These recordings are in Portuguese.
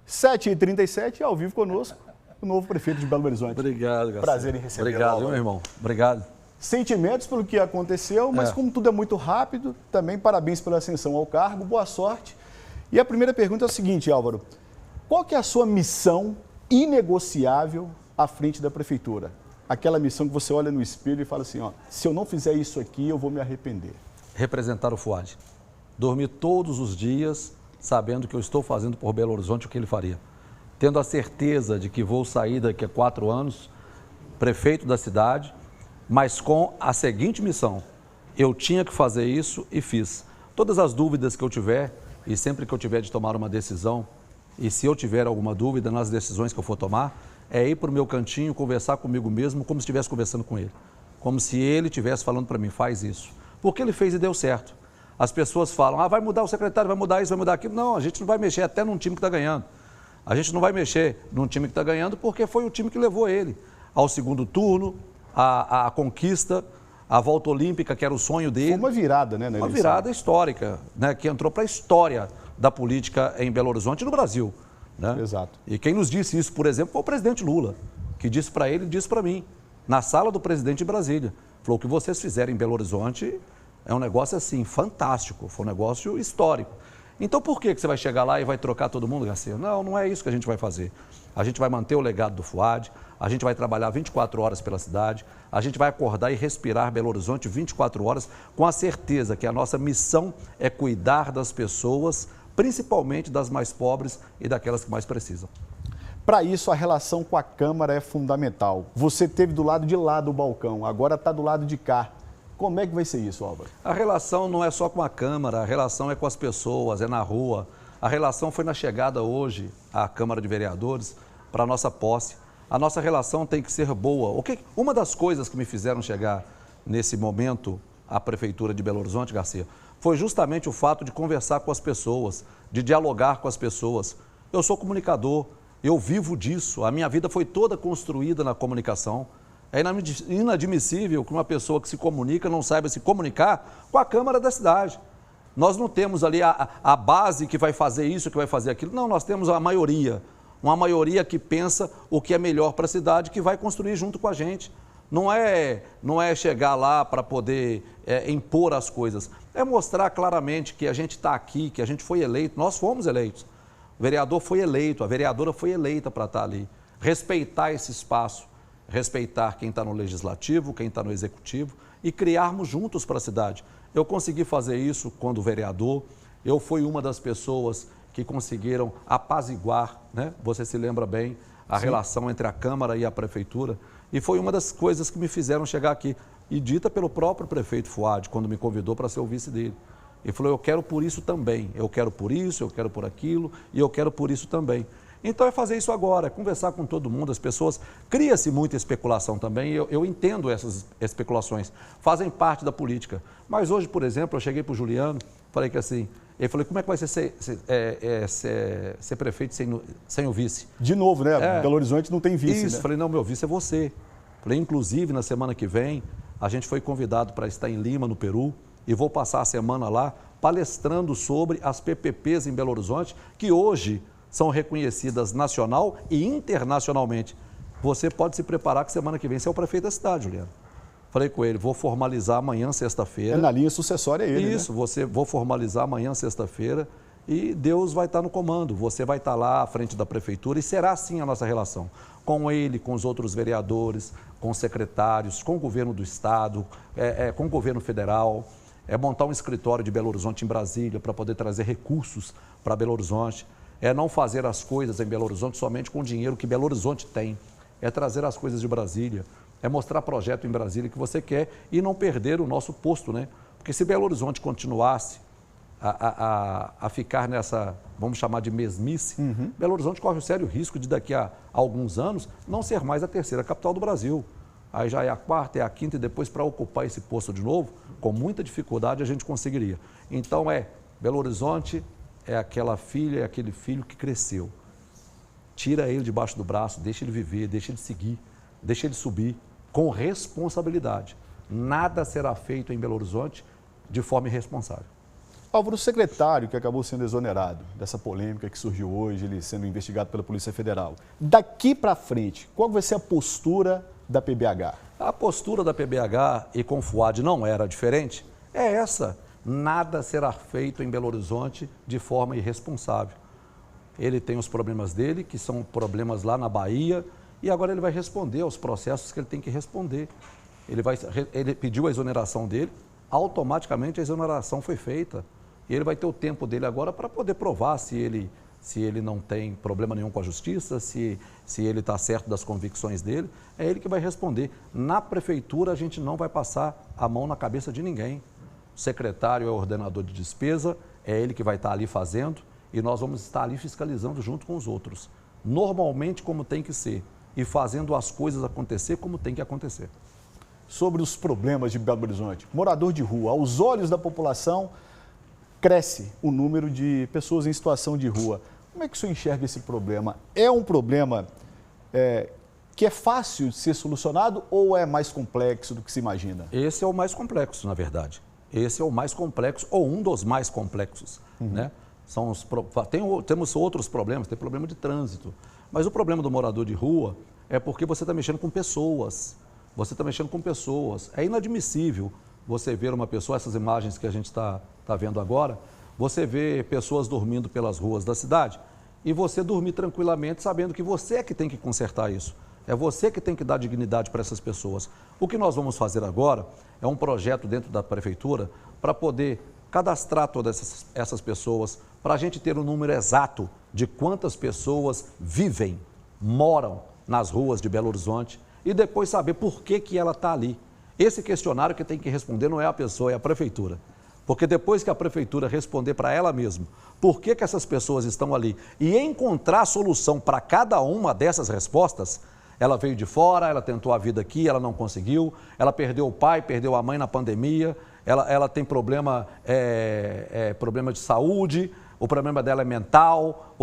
7h37, ao vivo conosco, o novo prefeito de Belo Horizonte. Obrigado, Garcia. Prazer em recebê-lo. Obrigado, meu irmão. Obrigado. Sentimentos pelo que aconteceu, mas como tudo é muito rápido, também parabéns pela ascensão ao cargo, boa sorte. E a primeira pergunta é o seguinte, Álvaro, qual que é a sua missão inegociável à frente da prefeitura? Aquela missão que você olha no espelho e fala assim, ó, se eu não fizer isso aqui, eu vou me arrepender. Representar o Fuad. Dormir todos os dias sabendo que eu estou fazendo por Belo Horizonte o que ele faria. Tendo a certeza de que vou sair daqui a 4 anos, prefeito da cidade, mas com a seguinte missão, eu tinha que fazer isso e fiz. Todas as dúvidas que eu tiver, e sempre que eu tiver de tomar uma decisão, e se eu tiver alguma dúvida nas decisões que eu for tomar, é ir para o meu cantinho, conversar comigo mesmo, como se estivesse conversando com ele. Como se ele estivesse falando para mim, faz isso. Porque ele fez e deu certo. As pessoas falam, vai mudar o secretário, vai mudar isso, vai mudar aquilo. Não, a gente não vai mexer até num time que está ganhando. A gente não vai mexer num time que está ganhando porque foi o time que levou ele ao segundo turno, a conquista, a volta olímpica, que era o sonho dele. Foi uma virada, né? Uma virada histórica, né, que entrou para a história da política em Belo Horizonte e no Brasil. Né? Exato. E quem nos disse isso, por exemplo, foi o presidente Lula, que disse para ele e disse para mim, na sala do presidente de Brasília. Falou, o que vocês fizeram em Belo Horizonte é um negócio assim, fantástico, foi um negócio histórico. Então por que você vai chegar lá e vai trocar todo mundo, Garcia? Não, não é isso que a gente vai fazer. A gente vai manter o legado do Fuad, a gente vai trabalhar 24 horas pela cidade, a gente vai acordar e respirar Belo Horizonte 24 horas com a certeza que a nossa missão é cuidar das pessoas, principalmente das mais pobres e daquelas que mais precisam. Para isso, a relação com a Câmara é fundamental. Você esteve do lado de lá do balcão, agora está do lado de cá. Como é que vai ser isso, Álvaro? A relação não é só com a Câmara, a relação é com as pessoas, é na rua. A relação foi na chegada hoje à Câmara de Vereadores para a nossa posse. A nossa relação tem que ser boa. Uma das coisas que me fizeram chegar nesse momento à Prefeitura de Belo Horizonte, Garcia, foi justamente o fato de conversar com as pessoas, de dialogar com as pessoas. Eu sou comunicador, eu vivo disso, a minha vida foi toda construída na comunicação. É inadmissível que uma pessoa que se comunica não saiba se comunicar com a Câmara da cidade. Nós não temos ali a base que vai fazer isso, que vai fazer aquilo. Não, nós temos a maioria. Uma maioria que pensa o que é melhor para a cidade, que vai construir junto com a gente. Não é chegar lá para poder impor as coisas. É mostrar claramente que a gente está aqui, que a gente foi eleito, nós fomos eleitos. O vereador foi eleito, a vereadora foi eleita para estar ali. Respeitar esse espaço. Respeitar quem está no legislativo, quem está no executivo e criarmos juntos para a cidade. Eu consegui fazer isso quando vereador, eu fui uma das pessoas que conseguiram apaziguar, né? Você se lembra bem, a relação entre a Câmara e a Prefeitura, e foi uma das coisas que me fizeram chegar aqui, e dita pelo próprio prefeito Fuad, quando me convidou para ser o vice dele. Ele falou, eu quero por isso também, eu quero por isso, eu quero por aquilo, e eu quero por isso também. Então é fazer isso agora, é conversar com todo mundo, as pessoas, cria-se muita especulação também, eu entendo essas especulações, fazem parte da política. Mas hoje, por exemplo, eu cheguei para o Juliano, falei que assim, ele falou, como é que vai ser prefeito sem o vice? De novo, né? Belo Horizonte não tem vice, Isso, né? Falei, não, meu vice é você. Falei, inclusive, na semana que vem, a gente foi convidado para estar em Lima, no Peru, e vou passar a semana lá palestrando sobre as PPPs em Belo Horizonte, que hoje são reconhecidas nacional e internacionalmente. Você pode se preparar que semana que vem você é o prefeito da cidade, Juliano. Falei com ele, vou formalizar amanhã, sexta-feira. É na linha sucessória ele, Isso, né? Vou formalizar amanhã, sexta-feira, e Deus vai estar no comando. Você vai estar lá à frente da prefeitura e será assim a nossa relação. Com ele, com os outros vereadores, com os secretários, com o governo do estado, com o governo federal. É montar um escritório de Belo Horizonte em Brasília para poder trazer recursos para Belo Horizonte. É não fazer as coisas em Belo Horizonte somente com o dinheiro que Belo Horizonte tem. É trazer as coisas de Brasília, é mostrar projeto em Brasília que você quer e não perder o nosso posto, né? Porque se Belo Horizonte continuasse a ficar nessa, vamos chamar de mesmice, Belo Horizonte corre o sério risco de daqui a alguns anos não ser mais a terceira capital do Brasil. Aí já é a quarta, é a quinta e depois para ocupar esse posto de novo, com muita dificuldade a gente conseguiria. Então Belo Horizonte é aquela filha, é aquele filho que cresceu. Tira ele debaixo do braço, deixa ele viver, deixa ele seguir, deixa ele subir com responsabilidade. Nada será feito em Belo Horizonte de forma irresponsável. Álvaro, o secretário que acabou sendo exonerado dessa polêmica que surgiu hoje, ele sendo investigado pela Polícia Federal. Daqui para frente, qual vai ser a postura da PBH? A postura da PBH, e com o FUAD não era diferente, é essa. Nada será feito em Belo Horizonte de forma irresponsável. Ele tem os problemas dele, que são problemas lá na Bahia, e agora ele vai responder aos processos que ele tem que responder. Ele pediu a exoneração dele, automaticamente a exoneração foi feita. E ele vai ter o tempo dele agora para poder provar se ele não tem problema nenhum com a justiça, se ele está certo das convicções dele. É ele que vai responder. Na prefeitura, a gente não vai passar a mão na cabeça de ninguém. O secretário é o ordenador de despesa, é ele que vai estar ali fazendo e nós vamos estar ali fiscalizando junto com os outros. Normalmente como tem que ser e fazendo as coisas acontecer como tem que acontecer. Sobre os problemas de Belo Horizonte, morador de rua, aos olhos da população, cresce o número de pessoas em situação de rua. Como é que o senhor enxerga esse problema? É um problema que é fácil de ser solucionado ou é mais complexo do que se imagina? Esse é o mais complexo, na verdade. Esse é o mais complexo, ou um dos mais complexos. Né? Temos outros problemas, tem problema de trânsito. Mas o problema do morador de rua é porque você está mexendo com pessoas. Você está mexendo com pessoas. É inadmissível você ver uma pessoa, essas imagens que a gente está vendo agora, você vê pessoas dormindo pelas ruas da cidade e você dormir tranquilamente sabendo que você é que tem que consertar isso. É você que tem que dar dignidade para essas pessoas. O que nós vamos fazer agora é um projeto dentro da prefeitura para poder cadastrar todas essas pessoas, para a gente ter um número exato de quantas pessoas vivem, moram nas ruas de Belo Horizonte e depois saber por que ela está ali. Esse questionário que tem que responder não é a pessoa, é a prefeitura. Porque depois que a prefeitura responder para ela mesma por que essas pessoas estão ali e encontrar solução para cada uma dessas respostas, ela veio de fora, ela tentou a vida aqui, ela não conseguiu, ela perdeu o pai, perdeu a mãe na pandemia, ela tem problema de saúde, o problema dela é mental,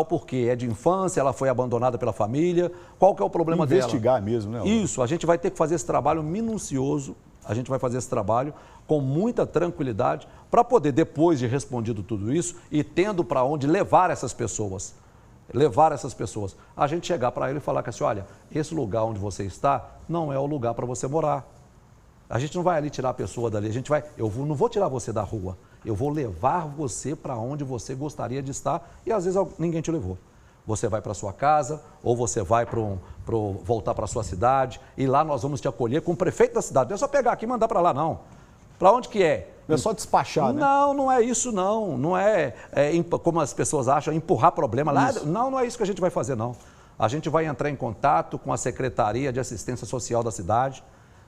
porque é de infância, ela foi abandonada pela família, qual que é o problema dela? Investigar mesmo, né? Isso, a gente vai ter que fazer esse trabalho minucioso, a gente vai fazer esse trabalho com muita tranquilidade para poder, depois de respondido tudo isso e tendo para onde levar essas pessoas, a gente chegar para ele e falar que assim, olha, esse lugar onde você está não é o lugar para você morar. A gente não vai ali tirar a pessoa dali, não vou tirar você da rua, eu vou levar você para onde você gostaria de estar e às vezes ninguém te levou. Você vai para sua casa ou você vai voltar para a sua cidade e lá nós vamos te acolher com o prefeito da cidade. Não é só pegar aqui e mandar para lá, não. Para onde que é? Não é só despachar, né? Não, não é isso não. Não é como as pessoas acham, empurrar problema lá. Não é isso que a gente vai fazer, não. A gente vai entrar em contato com a Secretaria de Assistência Social da cidade.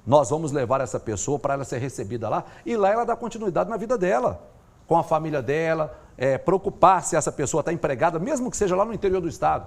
Nós vamos levar essa pessoa para ela ser recebida lá e lá ela dá continuidade na vida dela, com a família dela, preocupar se essa pessoa está empregada, mesmo que seja lá no interior do estado.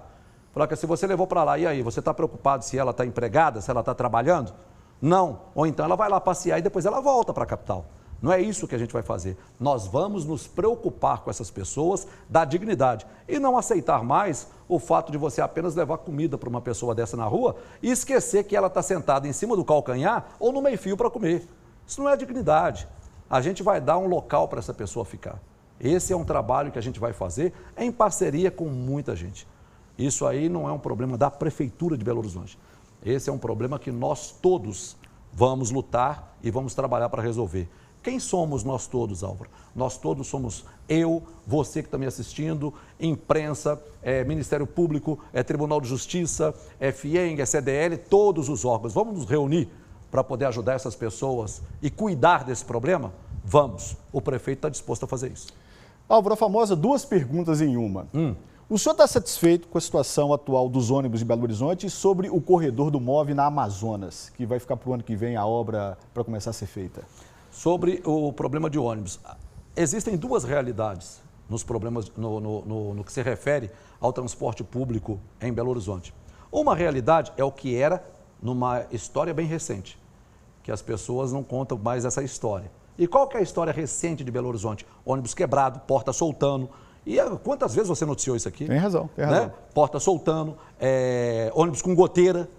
Falar que se você levou para lá, e aí, você está preocupado se ela está empregada, se ela está trabalhando? Não. Ou então ela vai lá passear e depois ela volta para a capital. Não é isso que a gente vai fazer. Nós vamos nos preocupar com essas pessoas, dar dignidade e não aceitar mais o fato de você apenas levar comida para uma pessoa dessa na rua e esquecer que ela está sentada em cima do calcanhar ou no meio-fio para comer. Isso não é dignidade. A gente vai dar um local para essa pessoa ficar. Esse é um trabalho que a gente vai fazer em parceria com muita gente. Isso aí não é um problema da Prefeitura de Belo Horizonte. Esse é um problema que nós todos vamos lutar e vamos trabalhar para resolver. Quem somos nós todos, Álvaro? Nós todos somos eu, você que está me assistindo, imprensa, Ministério Público, Tribunal de Justiça, FIENG, CDL, todos os órgãos. Vamos nos reunir para poder ajudar essas pessoas e cuidar desse problema? Vamos. O prefeito está disposto a fazer isso. Álvaro, a famosa 2 perguntas em uma. O senhor está satisfeito com a situação atual dos ônibus de Belo Horizonte e sobre o corredor do MOVE na Amazonas, que vai ficar para o ano que vem a obra para começar a ser feita? Sobre o problema de ônibus, existem 2 realidades nos problemas, no que se refere ao transporte público em Belo Horizonte. Uma realidade é o que era numa história bem recente, que as pessoas não contam mais essa história. E qual que é a história recente de Belo Horizonte? Ônibus quebrado, porta soltando. E quantas vezes você noticiou isso aqui? Tem razão, tem razão. Né? Porta soltando, ônibus com goteira,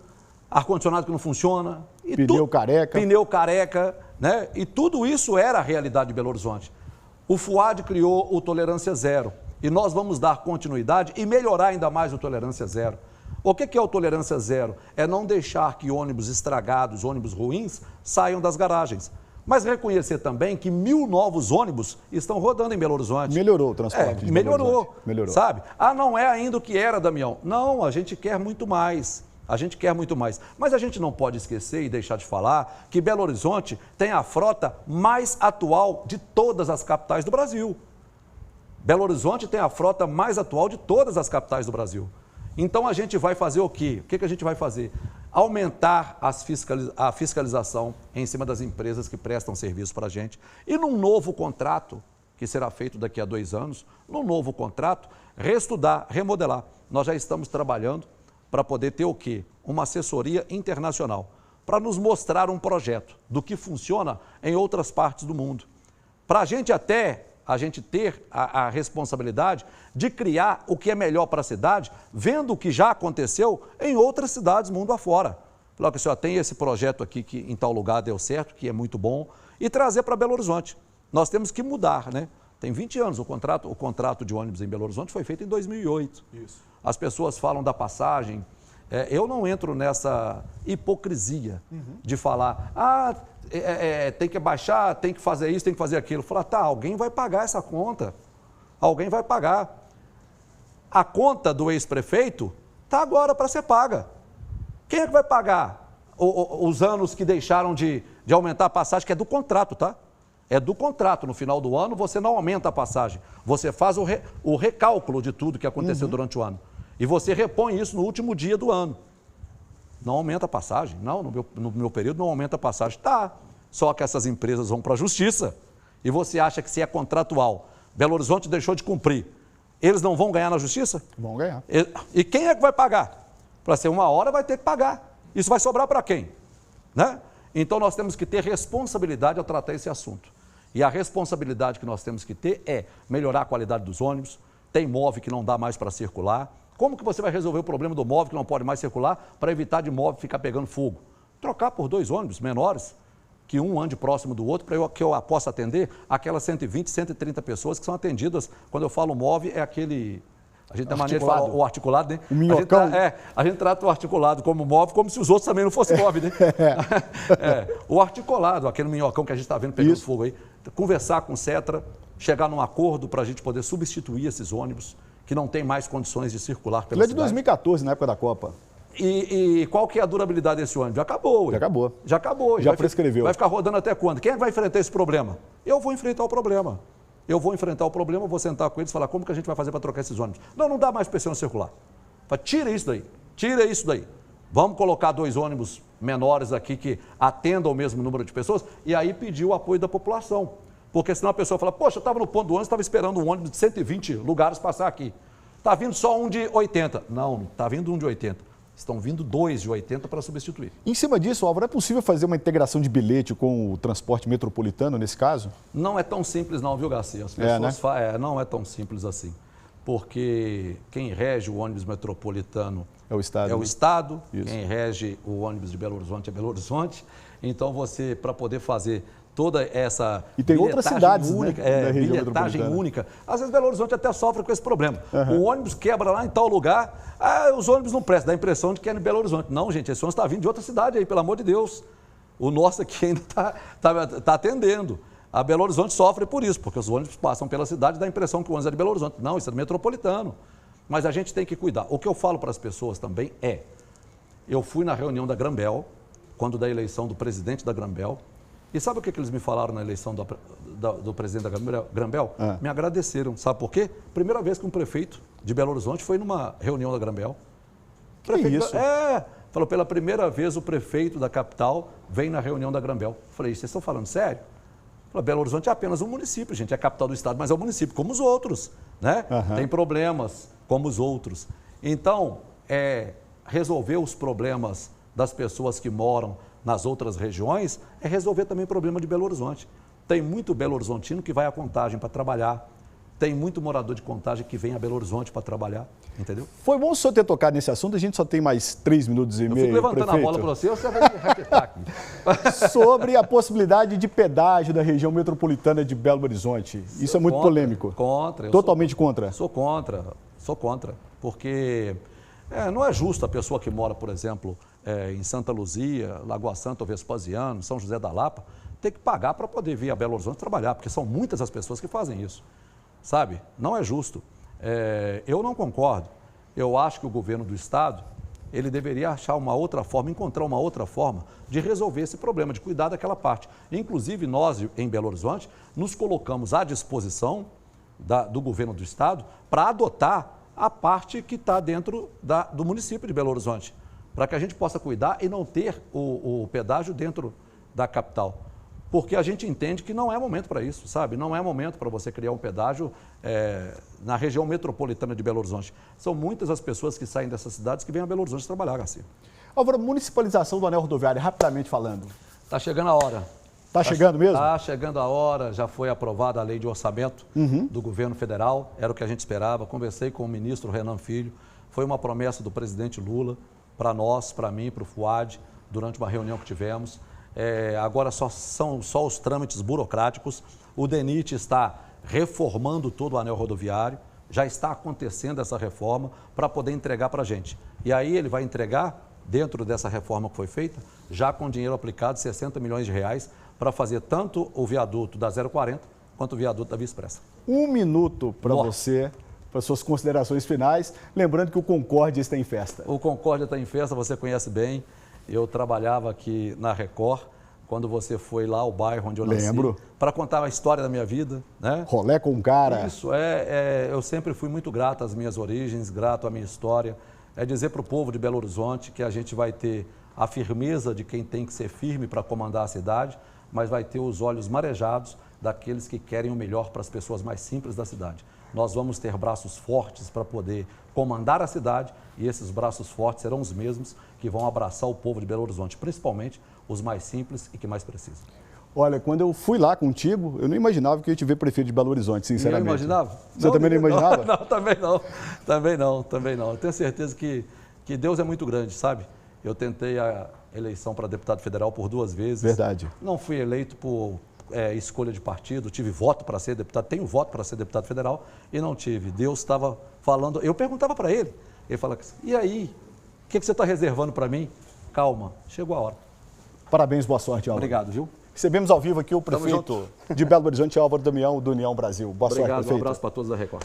ar-condicionado que não funciona. Pneu careca. Pneu careca, né? E tudo isso era a realidade de Belo Horizonte. O FUAD criou o Tolerância Zero e nós vamos dar continuidade e melhorar ainda mais o Tolerância Zero. O que é o Tolerância Zero? É não deixar que ônibus estragados, ônibus ruins, saiam das garagens. Mas reconhecer também que 1.000 novos ônibus estão rodando em Belo Horizonte. Melhorou o transporte de Belo Horizonte. Melhorou. Sabe? Ah, não é ainda o que era, Damião. Não, a gente quer muito mais. A gente quer muito mais. Mas a gente não pode esquecer e deixar de falar que Belo Horizonte tem a frota mais atual de todas as capitais do Brasil. Belo Horizonte tem a frota mais atual de todas as capitais do Brasil. Então a gente vai fazer o quê? O que a gente vai fazer? Aumentar a fiscalização em cima das empresas que prestam serviço para a gente. E num novo contrato, que será feito daqui a 2 anos, num novo contrato, reestudar, remodelar. Nós já estamos trabalhando para poder ter o quê? Uma assessoria internacional, para nos mostrar um projeto do que funciona em outras partes do mundo. Para a gente ter a responsabilidade de criar o que é melhor para a cidade, vendo o que já aconteceu em outras cidades mundo afora. Falar que o senhor tem esse projeto aqui que em tal lugar deu certo, que é muito bom, e trazer para Belo Horizonte. Nós temos que mudar, né? Tem 20 anos, o contrato de ônibus em Belo Horizonte foi feito em 2008. Isso. As pessoas falam da passagem. Eu não entro nessa hipocrisia de falar, tem que baixar, tem que fazer isso, tem que fazer aquilo. Falar, tá, alguém vai pagar essa conta. Alguém vai pagar. A conta do ex-prefeito está agora para ser paga. Quem é que vai pagar os anos que deixaram de aumentar a passagem, que é do contrato, tá? É do contrato. No final do ano, você não aumenta a passagem. Você faz o recálculo de tudo que aconteceu durante o ano. E você repõe isso no último dia do ano. Não aumenta a passagem? Não, no meu período não aumenta a passagem. Tá, só que essas empresas vão para a justiça. E você acha que se é contratual, Belo Horizonte deixou de cumprir, eles não vão ganhar na justiça? Vão ganhar. E quem é que vai pagar? Para ser uma hora vai ter que pagar. Isso vai sobrar para quem? Né? Então nós temos que ter responsabilidade ao tratar esse assunto. E a responsabilidade que nós temos que ter é melhorar a qualidade dos ônibus, tem móvel que não dá mais para circular. Como que você vai resolver o problema do móvel que não pode mais circular para evitar de móvel ficar pegando fogo? Trocar por 2 ônibus menores, que um ande próximo do outro, para que eu possa atender aquelas 120, 130 pessoas que são atendidas. Quando eu falo móvel, é aquele... A gente tem maneira de falar o articulado, né? O minhocão. A gente trata o articulado como móvel, como se os outros também não fossem móveis, né? O articulado, aquele minhocão que a gente está vendo pegando fogo aí. Conversar com o Cetra, chegar num acordo para a gente poder substituir esses ônibus que não tem mais condições de circular pela cidade. Ele é de 2014, na época da Copa. E qual que é a durabilidade desse ônibus? Já acabou. Já acabou. Já acabou. Já prescreveu. Vai ficar rodando até quando? Quem é que vai enfrentar esse problema? Eu vou enfrentar o problema. Eu vou enfrentar o problema, vou sentar com eles e falar como que a gente vai fazer para trocar esses ônibus. Não dá mais para esse ônibus circular. Tira isso daí. Tira isso daí. Vamos colocar 2 ônibus menores aqui que atendam o mesmo número de pessoas e aí pedir o apoio da população. Porque senão a pessoa fala, poxa, eu estava no ponto do ônibus, estava esperando um ônibus de 120 lugares passar aqui. Está vindo só um de 80. Não está vindo um de 80. Estão vindo 2 de 80 para substituir. Em cima disso, Álvaro, é possível fazer uma integração de bilhete com o transporte metropolitano nesse caso? Não é tão simples não, viu, Garcia? As pessoas não é tão simples assim. Porque quem rege o ônibus metropolitano é o Estado. É o Estado. Quem rege o ônibus de Belo Horizonte é Belo Horizonte. Então você, para poder fazer toda essa e tem outras cidades única, né, bilhetagem única. Às vezes Belo Horizonte até sofre com esse problema. O ônibus quebra lá em tal lugar, os ônibus não prestam, dá a impressão de que é em Belo Horizonte. Não, gente, esse ônibus está vindo de outra cidade aí, pelo amor de Deus. O nosso aqui ainda está atendendo. A Belo Horizonte sofre por isso, porque os ônibus passam pela cidade e dá a impressão que o ônibus é de Belo Horizonte. Não, isso é do metropolitano. Mas a gente tem que cuidar. O que eu falo para as pessoas também eu fui na reunião da Granbel, quando da eleição do presidente da Granbel, e sabe o que eles me falaram na eleição do presidente da Granbel? Me agradeceram. Sabe por quê? Primeira vez que um prefeito de Belo Horizonte foi numa reunião da Granbel. Isso? Falou, pela primeira vez o prefeito da capital vem na reunião da Granbel. Falei, vocês estão falando sério? Falei, Belo Horizonte é apenas um município, gente, é a capital do estado, mas é um município, como os outros, né? Tem problemas, como os outros. Então, resolver os problemas das pessoas que moram nas outras regiões, resolver também o problema de Belo Horizonte. Tem muito Belo Horizontino que vai à Contagem para trabalhar, Tem muito morador de Contagem que vem a Belo Horizonte para trabalhar, entendeu? Foi bom o senhor ter tocado nesse assunto, a gente só tem mais 3 minutos e Eu meio, fico levantando prefeito. a bola para você vai me repetir aqui. Sobre a possibilidade de pedágio da região metropolitana de Belo Horizonte. Isso é muito polêmico. Contra. Totalmente contra. Sou contra, porque não é justo a pessoa que mora, por exemplo, em Santa Luzia, Lagoa Santa ou Vespasiano, São José da Lapa, ter que pagar para poder vir a Belo Horizonte trabalhar, porque são muitas as pessoas que fazem isso, sabe? Não é justo. Eu não concordo. Eu acho que o governo do Estado, ele deveria achar uma outra forma, encontrar uma outra forma de resolver esse problema, de cuidar daquela parte. Inclusive, nós, em Belo Horizonte, nos colocamos à disposição do governo do Estado para adotar a parte que está dentro do município de Belo Horizonte, para que a gente possa cuidar e não ter o pedágio dentro da capital. Porque a gente entende que não é momento para isso, sabe? Não é momento para você criar um pedágio na região metropolitana de Belo Horizonte. São muitas as pessoas que saem dessas cidades que vêm a Belo Horizonte trabalhar, Garcia. Álvaro, municipalização do anel rodoviário, rapidamente falando. Está chegando a hora. Está chegando mesmo? Está chegando a hora, já foi aprovada a lei de orçamento do governo federal, era o que a gente esperava. Conversei com o ministro Renan Filho, foi uma promessa do presidente Lula para nós, para mim, para o FUAD, durante uma reunião que tivemos. Agora são só os trâmites burocráticos. O DENIT está reformando todo o anel rodoviário, já está acontecendo essa reforma para poder entregar para a gente. E aí ele vai entregar, dentro dessa reforma que foi feita, já com dinheiro aplicado, 60 milhões de reais, para fazer tanto o viaduto da 040 quanto o viaduto da Via Expressa. 1 minuto para você, para suas considerações finais. Lembrando que o Concórdia está em festa. O Concórdia está em festa, você conhece bem. Eu trabalhava aqui na Record, quando você foi lá ao bairro onde eu nasci. Lembro. Para contar a história da minha vida, né? Rolé com cara. Isso, eu sempre fui muito grato às minhas origens, grato à minha história. É dizer para o povo de Belo Horizonte que a gente vai ter a firmeza de quem tem que ser firme para comandar a cidade, mas vai ter os olhos marejados daqueles que querem o melhor para as pessoas mais simples da cidade. Nós vamos ter braços fortes para poder comandar a cidade e esses braços fortes serão os mesmos que vão abraçar o povo de Belo Horizonte, principalmente os mais simples e que mais precisam. Olha, quando eu fui lá contigo, eu não imaginava que eu ia te ver prefeito de Belo Horizonte, sinceramente. Eu imaginava? Você também não imaginava? Não, também não. Eu tenho certeza que Deus é muito grande, sabe? Eu tentei a eleição para deputado federal por 2 vezes. Verdade. Não fui eleito por escolha de partido, tive voto para ser deputado, tenho voto para ser deputado federal e não tive. Deus estava falando, eu perguntava para ele falava assim, e aí, o que você está reservando para mim? Calma, chegou a hora. Parabéns, boa sorte, Álvaro. Obrigado, viu? Recebemos ao vivo aqui o prefeito de Belo Horizonte, Álvaro Damião, do União Brasil. Boa sorte, prefeito. Um abraço para todos da Record.